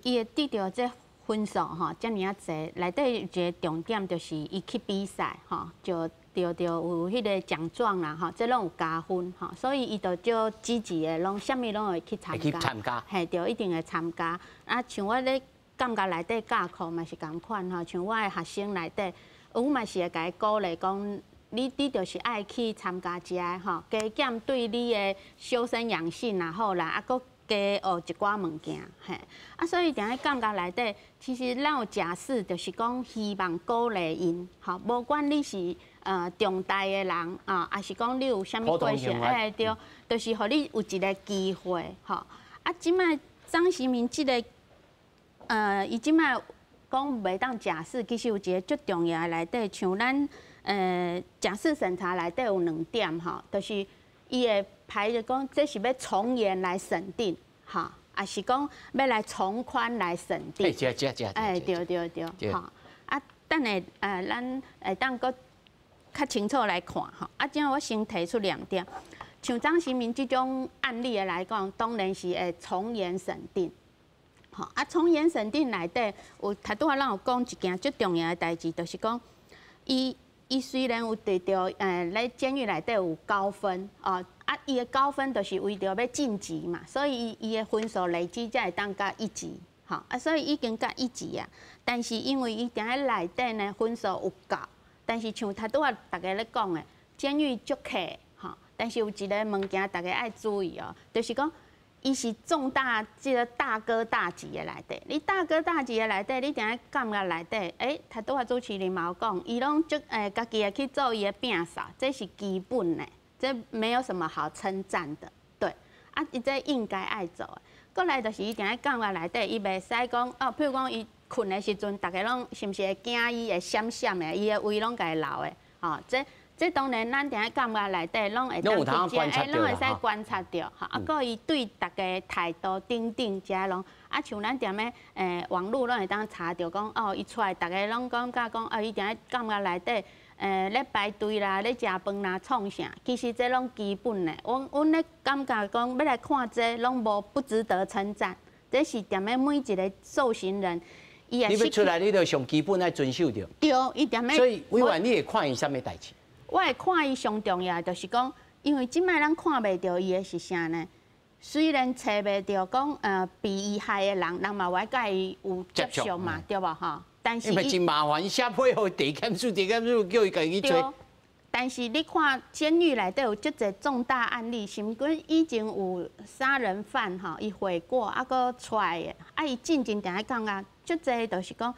伊会得到这分数吼，遮尔啊侪，内底有一个重点就是伊去比赛吼，就有迄个奖状啦吼，这拢有加分吼，所以伊就就积极的，拢啥物拢会去参加。去参加。嘿，就一定会参加。啊，像我咧感觉内底教课嘛是共款吼，像我的学生内底，我嘛是会甲伊鼓励讲，你就是爱去参加遮吼，加减对你的修身养性也好啦，啊，佮加学一寡物件，嘿，啊，所以伫咧感觉内底，其实咱有假释，就是讲希望鼓励因，吼，无管你是重大的人啊，还是讲你有啥物过程，哎，对，就是互你有一个机会，吼，啊，即摆张时明即个，伊即摆讲袂当假释，其实有一个最重要的内底，像咱假释审查内底有2点，吼，就是伊会排着讲，这是要从严来审定，哈，还是讲要来从宽来审定？哎，对，哈，啊，等下咱会当搁较清楚来看，哈，啊，怎我先提出2点，像张时明这种案例的来讲，当然是会从严审定，哈，啊，从严审定内底，有拄仔咱有讲一件最重要的代志，就是讲伊虽然有得到咧监狱内底有高分哦，啊，伊的高分就是为着要晋级嘛，所以伊的分数累积才会当甲1级，吼啊，所以已经甲1级啊。但是因为伊伫咧内底呢分数有够，但是像拄仔大家咧讲的，监狱足客，吼，但是有一个物件大家爱注意哦，就是讲。伊是重大即个大哥大级的内底，你大哥大级的内底，你定咧感觉内底，拄仔主持人嘛有讲，伊拢足家己会去做伊的摒扫，这是基本的，这没有什么好称赞的，对，啊，伊这应该爱做的。过来就是伊定咧感觉内底，伊袂使讲哦，譬如讲伊困的时阵，大家拢是毋是会惊伊会闪闪的，伊的胃拢家留的，哦，这当然，咱定咧感觉内底拢会当直接，拢会使观察到，哈，啊，个伊对大家态度等遮拢，啊，像咱踮咧网络拢会当查到讲，哦，伊出来大家拢感觉讲，哦，伊定咧感觉内底，咧排队啦，咧食饭啦，创啥，其实这拢基本的，阮咧感觉讲要来看这拢不值得称赞，这是踮咧每一个受刑人。你要出来，你就上基本要遵守着。对，伊踮咧。所以委员，你会看伊啥物代志？我会看伊上重要，就是讲，因为即摆咱看袂到伊的是啥呢？虽然找袂到讲被伊害的人，人嘛会甲伊有接触嘛，对无吼？但是因为真麻烦，写配合地检署叫伊家己做。但是你看监狱内底有足侪重大案例，甚至以前有杀人犯吼，伊悔过啊，搁出来的，啊，伊进前定爱讲啊，足侪就是讲，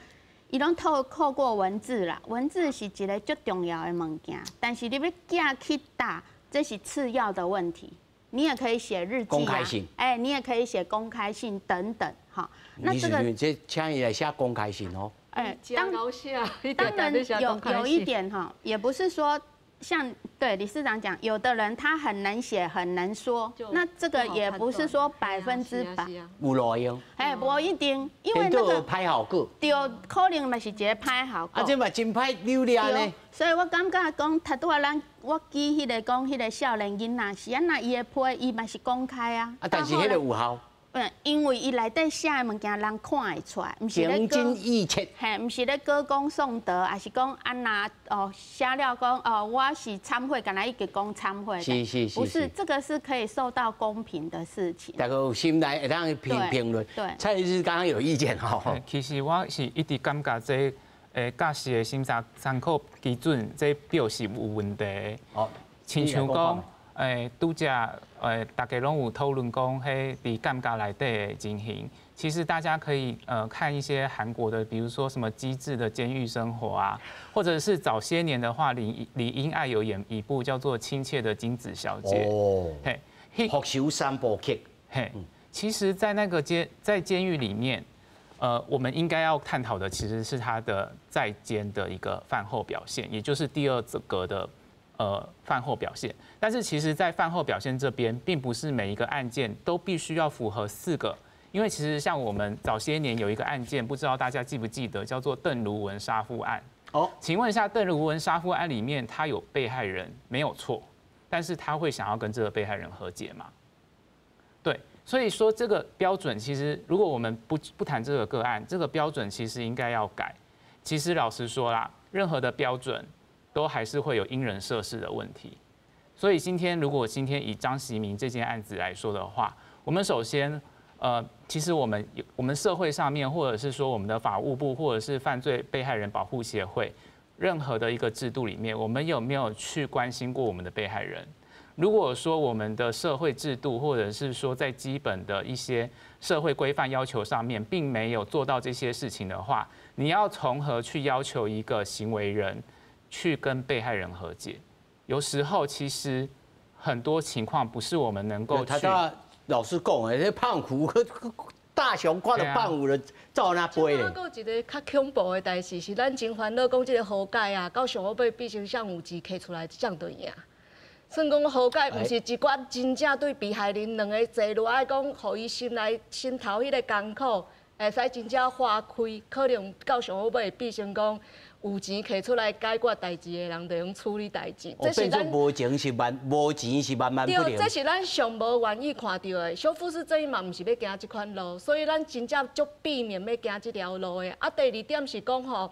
伊拢透过文字啦，文字是一个足重要的物件，但是你要寄去打，这是次要的问题。你也可以写日记公开信，你也可以写公开信等等，哈。那这个这请伊来写公开信哦。当然有一点哈，也不是说。像对理事长讲，有的人他很能写，很能说，那这个也不是说100%有路用，不一定，因为那个歹效果，对，可能嘛是一个歹效果。这嘛真歹流量呢。所以我感觉讲，拄拄啊，我记迄个讲，迄个少年囡仔是安那伊的批，伊嘛是公开啊。但是迄个有效。因为伊内底写的物件，人看会出来，唔是咧真意切，唔是咧歌功颂德，还是讲安那写了讲我是参会，敢若一个讲参会，是，不是这个是可以受到公平的事情。大家有心内会当评论。对，蔡律师刚刚有意见吼。其实我是一直感觉这教师的审查参考基准，这表是有问题。哦，亲像讲。拄则大家拢有讨论讲，迄伫监狱内底的情形，其实大家可以看一些韩国的，比如说什么机智的监狱生活啊，或者是早些年的话，理应爱有演一部叫做《亲切的金子小姐》哦，嘿，复仇三部曲，嘿，其实，在那个在监狱里面，我们应该要探讨的其实是他的在监的一个饭后表现，也就是第二格的。饭后表现，但是其实，在饭后表现这边，并不是每一个案件都必须要符合4个，因为其实像我们早些年有一个案件，不知道大家记不记得，叫做邓如文杀夫案。哦，请问一下，邓如文杀夫案里面，他有被害人没有错，但是他会想要跟这个被害人和解吗？对，所以说这个标准，其实如果我们不谈这个个案，这个标准其实应该要改。其实老实说啦，任何的标准。都还是会有因人设事的问题，所以如果今天以张习明这件案子来说的话，我们首先，其实我们社会上面，或者是说我们的法务部，或者是犯罪被害人保护协会，任何的一个制度里面，我们有没有去关心过我们的被害人？如果说我们的社会制度，或者是说在基本的一些社会规范要求上面，并没有做到这些事情的话，你要从何去要求一个行为人？去跟被害人和解，有时候其实很多情况不是我们能够去。老实讲，这胖虎大雄看到胖虎了，照那飞咧。还有一个较恐怖的代志是，咱真烦恼讲这个和解啊，到上尾尾变成像有钱摕出来，这样就赢。算讲和解，毋是一寡真正对被害人两个坐落来讲，互伊心头迄个艰苦，会使真正化开，可能到上尾尾变成讲。有钱摕出来解决代志的人，就用处理代志。这是咱无钱是万不能。对，这是咱上无愿意看到的。小富士这伊嘛，毋是要行这款路，所以咱真正足避免要行这条路的。啊，第二点是讲吼，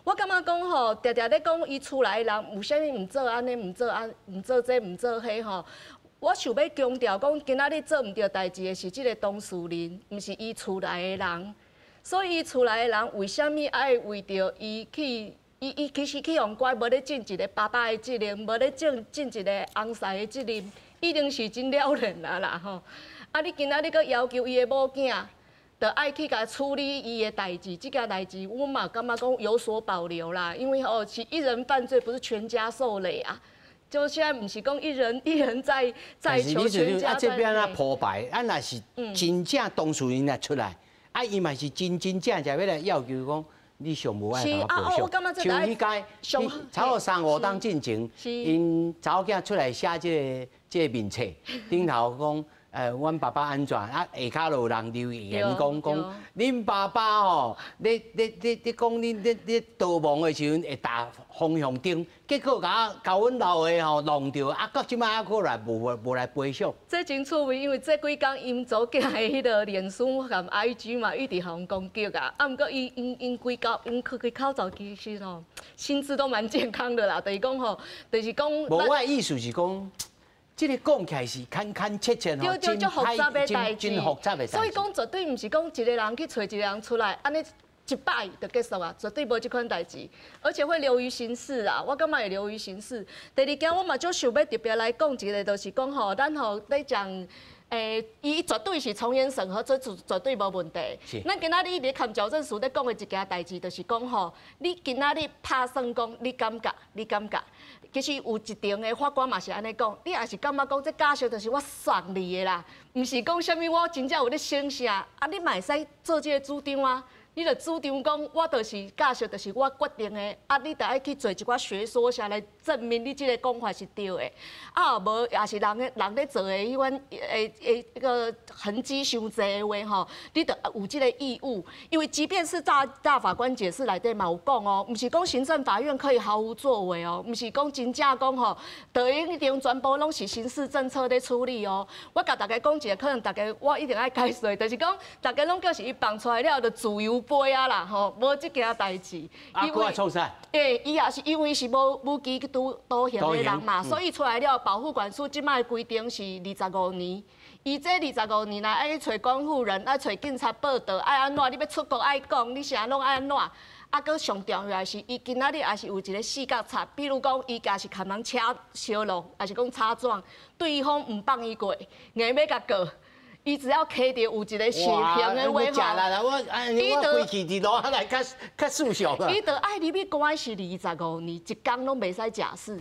我感觉讲吼，常常咧讲伊厝内的人有啥物毋做安尼，毋做这，毋做迄吼。我想要强调讲，今仔日做毋对代志的是这个当事人，毋是伊厝内的人。所以伊厝内的人为虾米爱为着伊去？伊其实去用乖，无咧尽一个爸爸的责任，无咧尽一个翁婿的责任，一定是真了然啦吼。啊，你今仔日搁要求伊的某囝，着爱去甲处理伊的代志，这件代志我嘛感觉讲有所保留啦，因为吼是一人犯罪，不是全家受累啊。就现在不是讲一人在求全家在累。这边啊破败，啊若是真正当事人来出来，啊伊嘛是真正要来要求讲。你上无爱同我报销，像迄届，差不多3、5档进前，因查某囝出来写这个名册，顶头讲阮爸爸安怎啊？下骹有人留言讲，恁爸爸吼，你讲你逃亡的时阵会打方向灯，结果甲阮老的吼弄着，啊，到即摆还过来无来赔偿。这真趣味，因为这几工因祖囝的迄个脸书含 IG 嘛，一直互人攻击啊。啊，毋过因规口罩其实吼，心智都蛮健康的啦。就是讲吼，就是讲。无，我的意思是讲。这个讲起来是坎切切吼，真复杂的代志，真复杂的代志。所以讲绝对毋是讲一个人去找一个人出来，安尼一摆就结束啊，绝对无这款代志，而且会流于形式啊。我感觉会流于形式。第二件我嘛就想要特别来讲一个，就是讲吼，咱吼在讲。伊绝对是从严审核，这绝对无问题。咱今仔日咧看矫正署咧讲的一件代志，就是讲吼，你今仔日拍算讲，你感觉，其实有一定的法官嘛是安尼讲，你也是感觉讲这假释就是我选你的啦，毋是讲啥物我真正有咧省啥，啊你嘛会使做这个主张啊。你著主张讲，我就是假设，就是我决定的，啊，你著爱去做一寡学说下来证明你即个讲法是对的，啊，无也是人咧做的迄款迄个痕迹伤济的话吼，你著有即个义务，因为即便是大法官解释内底嘛有讲哦，毋是讲行政法院可以毫无作为哦，毋是讲真正讲吼，就一定全部拢是刑事政策咧处理哦。我甲大家讲一个，可能大家我一定爱解说，就是讲大家拢叫是伊放出来了就自由。飞啊啦吼，无即件代志。啊，佮创啥？伊也是因为是无期徒刑的人嘛，所以出来了保护管束即摆规定是25年。伊这25年来爱去找监护人，爱找警察报道，爱安怎？你要出国爱讲，你啥拢爱安怎？啊，搁上重要的是，伊今仔日也是有一个四角叉，比如讲，伊家是牵人车烧路，还是讲擦撞，对方唔放伊过，硬要甲告。伊只要摕到有一个实行的话吼，伊就规气伫路下来较舒适啊。伊就爱你要关是25年，一天拢袂使假释。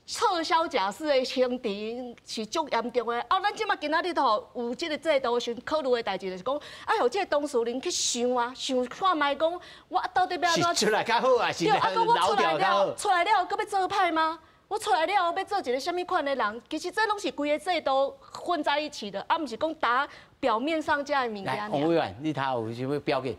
撤销假释的刑程是足严重的。啊，咱即马今仔日吼有即个制度时考虑的代志，就是讲，啊，互即个当事人去想啊，想看卖讲，我到底要安怎？出来较好啊，是对，啊，我老掉较好。出来了，搁要做歹吗？我出来了要做一个什么款的人？其实这拢是规个制度混在一起的，啊，毋是讲打表面上这样的物件。来，王委员，你头有啥物表现？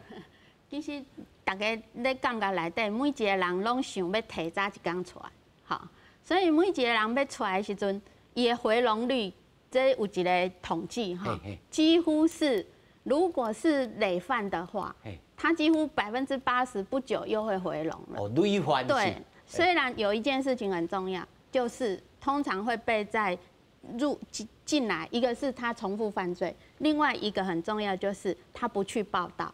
其实大家咧感觉内底，每一个人拢想要提早一天出来，吼，所以每一个人要出来的时阵，伊的回笼率，这有一个统计哈，几乎是如果是累犯的话，他几乎80%不久又会回笼了。哦，累犯对。虽然有一件事情很重要，就是通常会被再进来，一个是他重复犯罪，另外一个很重要就是他不去报道。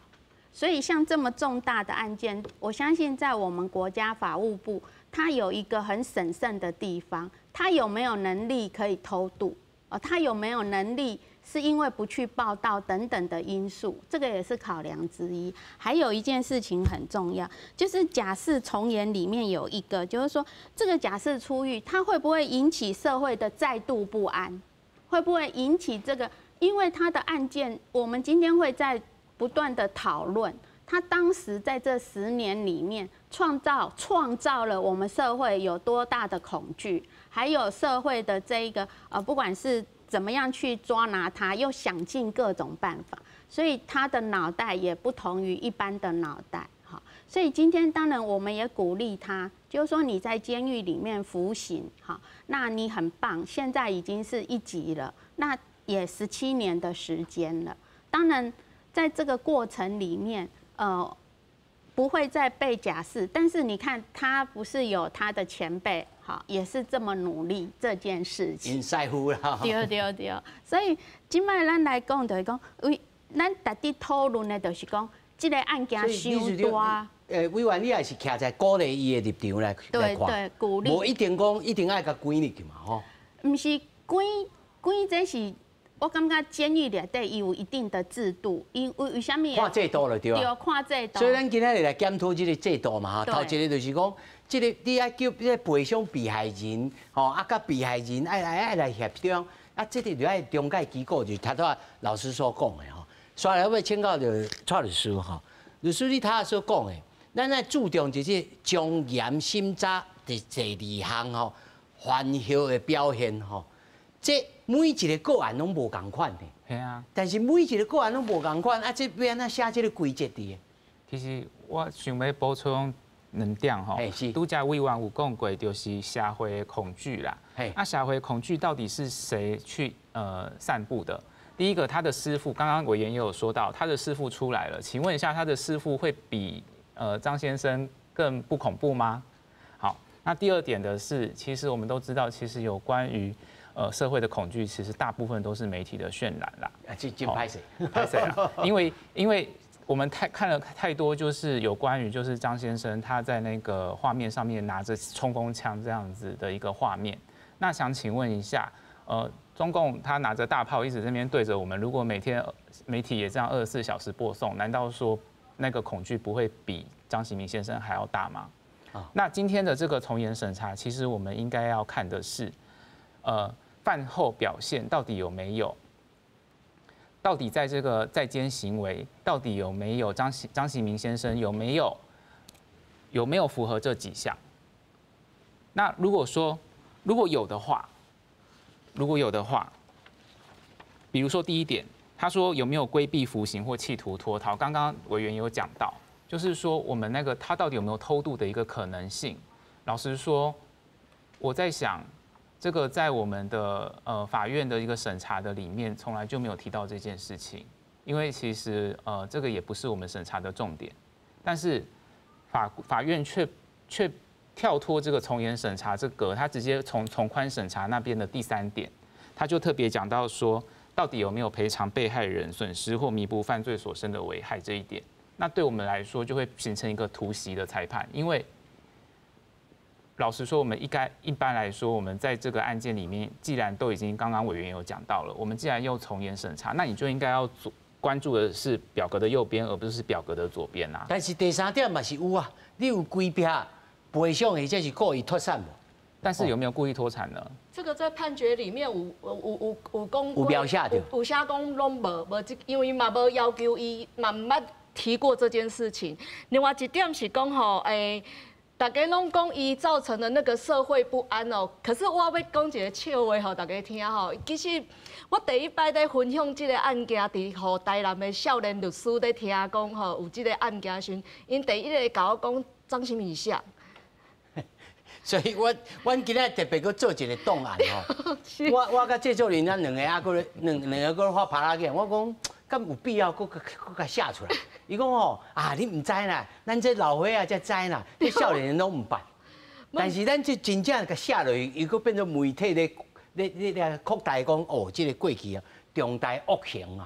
所以像这么重大的案件，我相信在我们国家法务部，他有一个很审慎的地方，他有没有能力可以偷渡？他有没有能力？是因为不去报道等等的因素，这个也是考量之一。还有一件事情很重要，就是假释从严里面有一个，就是说这个假释出狱，它会不会引起社会的再度不安？会不会引起这个？因为他的案件，我们今天会在不断的讨论，他当时在这10年里面创造了我们社会有多大的恐惧，还有社会的这一个不管是怎么样去抓拿他，又想尽各种办法，所以他的脑袋也不同于一般的脑袋。好，所以今天当然我们也鼓励他，就是说你在监狱里面服刑，好，那你很棒，现在已经是1级了，那也17年的时间了。当然，在这个过程里面，不会再被假释，但是你看他不是有他的前辈，好，也是这么努力这件事情。因师傅啦。对，所以今摆咱来讲就是讲，咱逐日讨论的就是讲，这个案件伤大。委员，你也是徛在鼓励伊的立场来看，对，鼓励。无一定讲一定爱甲关入去嘛，吼。毋是关，这是。我感觉监狱内底有一定的制度，因为什么？看制度了对吧？对，看制度。所以咱今仔日来检讨这个制度嘛，头一个就是讲，这个你爱叫这赔偿被害人，吼，啊，甲被害人爱来协商，啊，这个就爱中介机构，就是头头老师所讲的吼。所以要请教着蔡律师吼，律师你他所讲的，咱爱注重就是从严审查第2项吼，犯后的表现吼。这每一个个案拢无共款的。系啊。但是每一个个案拢无共款，啊，这要安怎写这个规则的？其实我想要补充2点吼，拄则委员有讲过，就是社会的恐惧啦。啊，社会恐惧到底是谁去散布的？第一个，他的师傅，刚刚委员也有说到，他的师傅出来了，请问一下，他的师傅会比张先生更不恐怖吗？好，那第二点的是，其实我们都知道，其实有关于社会的恐惧，其实大部分都是媒体的渲染啦。真拍谁？拍谁啦？因为我们看了太多，就是有关于就是张先生他在那个画面上面拿着冲锋枪这样子的一个画面。那想请问一下，中共他拿着大炮一直在那边对着我们，如果每天媒体也这样24小时播送，难道说那个恐惧不会比张喜明先生还要大吗？那今天的这个从严审查，其实我们应该要看的是，饭后表现到底有没有？到底在这个在监行为，到底有没有张喜明先生有没有符合这几项？那如果有的话，比如说第一点，他说有没有规避服刑或企图脱逃？刚刚委员有讲到，就是说我们那个他到底有没有偷渡的一个可能性？老实说，我在想，这个在我们的法院的一个审查的里面，从来就没有提到这件事情，因为其实这个也不是我们审查的重点，但是法院却跳脱这个从严审查这个，他直接从宽审查那边的第3点，他就特别讲到说，到底有没有赔偿被害人损失或弥补犯罪所生的危害这一点，那对我们来说就会形成一个突袭的裁判，因为老实说，我们一般来说，我们在这个案件里面，既然都已经刚刚委员有讲到了，我们既然又从严审查，那你就应该要关注的是表格的右边，而不是表格的左边啊。但是第3点嘛是有啊，你有规避赔偿或者是故意脱产无？但是有没有故意脱产呢？这个在判决里面有讲有描写到，有写讲拢无，因为嘛无要求伊嘛唔捌提过这件事情。另外一点是讲吼，大家拢讲伊造成的那个社会不安哦。可是我要讲一个笑话吼，大家听吼。其实我第一摆在分享这个案件，伫互台南的少年律师在听讲吼，有这个案件时，因第一个甲我讲张什么像。所以阮今仔特别去做一个档案吼，我甲制作人咱两个两个发拍拉去，我讲敢有必要佮甲写出来？伊讲吼你唔知啦，咱这老岁仔才知啦，这少年人拢唔捌。但是咱这真正甲写落去，伊佮变做媒体咧扩大讲这个过去重大恶行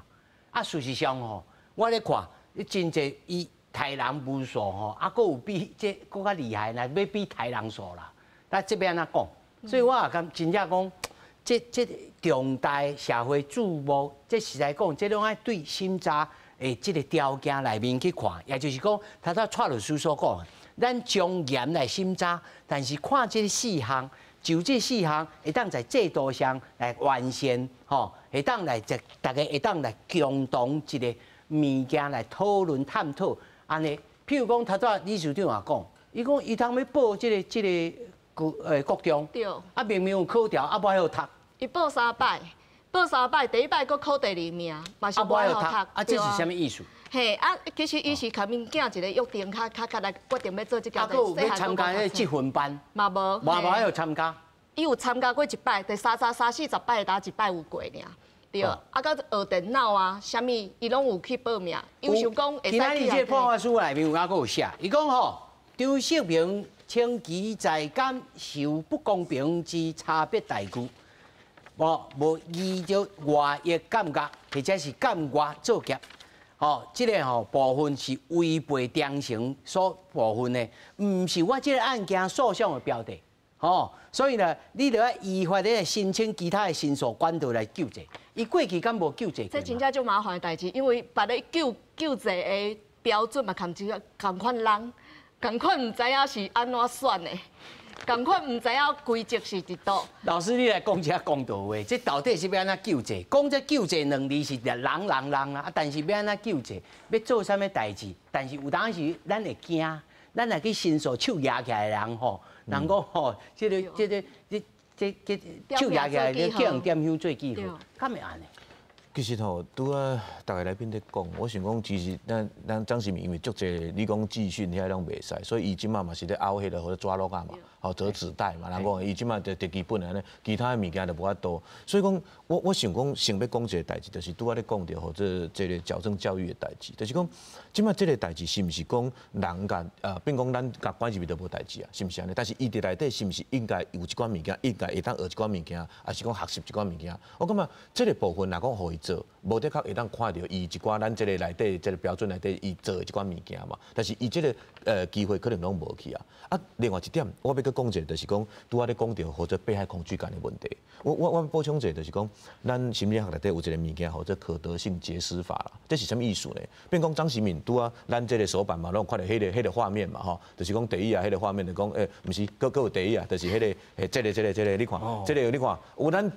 啊。事实上吼，我咧看，真济伊。台南无所吼，还有比这更较厉害，那要比台南所啦。那这边安怎讲？所以我也感真正讲，这重大社会注目，这实在讲，这拢爱对审查的这个条件内面去看，也就是讲，他蔡律师所讲，咱从严来审查，但是看这4项，就这4项会当在制度上来完善，吼，会当来大家会当来共同一个物件来讨论探讨。安尼，譬如讲，头早理事长也讲，伊讲伊通要报这个国中，对，明明有考调，无爱好读。伊报3摆，第一摆佫考第2名，嘛是无爱好读。这是啥物意思？嘿，其实伊是甲物件一个约定，较来决定要做这件代志。要参加迄积分班？嘛无，爱有参加。伊有参加过1摆，第30-40摆打1摆有过尔。对，甲学电脑啊，啥物伊拢有去报名，因为想讲会使去。今仔日这判决书内面有有写，伊讲吼，张秀平称其在监受不公平之差别待遇，无依照外役监察或者是监外作业，这个部分是违背章程所部分的，唔是我这个案件诉讼的标的。所以呢，你就要依法咧申请其他的申诉管道来救济。伊过去敢无救济？这真正就麻烦的代志，因为别咧救济的标准嘛，同款人，同款唔知影是安怎选的，同款唔知影规则是伫倒。老师，你来讲一下公道话，这到底是要安怎救济？讲这救济2字是人啊，但是要安怎救济？要做啥物代志？但是有当时咱会惊，咱来去申诉手举起来的人吼。人讲吼，这这手压起来，你叫人点香做记号，敢会安尼？其实吼，拄啊，大家来宾在讲，我想讲，其实咱张世明因为足济，你讲技训遐拢袂使，所以伊即马嘛是咧凹迄个或者抓落啊嘛，吼折纸袋嘛，人讲伊即马就基本安尼，其他的物件就无法度。所以讲，我想讲，想要讲一个代志，就是拄啊咧讲着或者这个矫正教育的代志，就是讲，即马这个代志是毋是讲人甲变讲咱甲管入面都无代志啊，是毋是安尼？但是伊伫内底是毋是应该有一寡物件，应该会当学一寡物件，还是讲学习一寡物件？我感觉这个部分若讲互伊做，无的确会当看到伊一寡咱这个内底这个标准内底伊做的一寡物件嘛。但是伊这个机会可能拢无去啊。啊，另外一点，我要佮讲一个，就是讲拄仔咧讲到或者被害恐惧感的问题。我补充一个，就是讲咱心理学内底有一个物件，或者可得性结识法啦。这是什么意思呢？变讲张启敏拄仔咱这个手板嘛，拢看到迄个画面嘛，吼，就是讲第一啊，迄个画面就讲毋是，搁有第一啊，就是迄个这个，你看，这个你看，有咱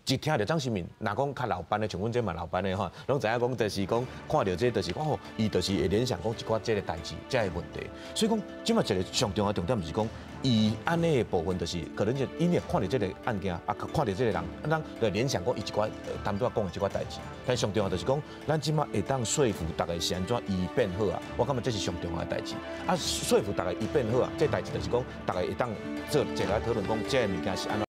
一听到张启敏，若讲较老班的，像阮这嘛老班的吼，拢知影讲，就是讲看到这，就是讲吼，伊就是会联想讲一寡这个代志，这个问题。所以讲，即马一个上重要重点就是讲，伊安尼的部分就是可能就因为看到这个案件，啊，看到这个人，咱就联想讲伊一寡当拄仔讲的一寡代志。但上重要就是讲，咱即马会当说服大家是安怎伊变好啊？我感觉这是上重要的代志。啊，说服大家伊变好啊，这代志就是讲，大家会当做一来讨论讲，这个物件是安怎。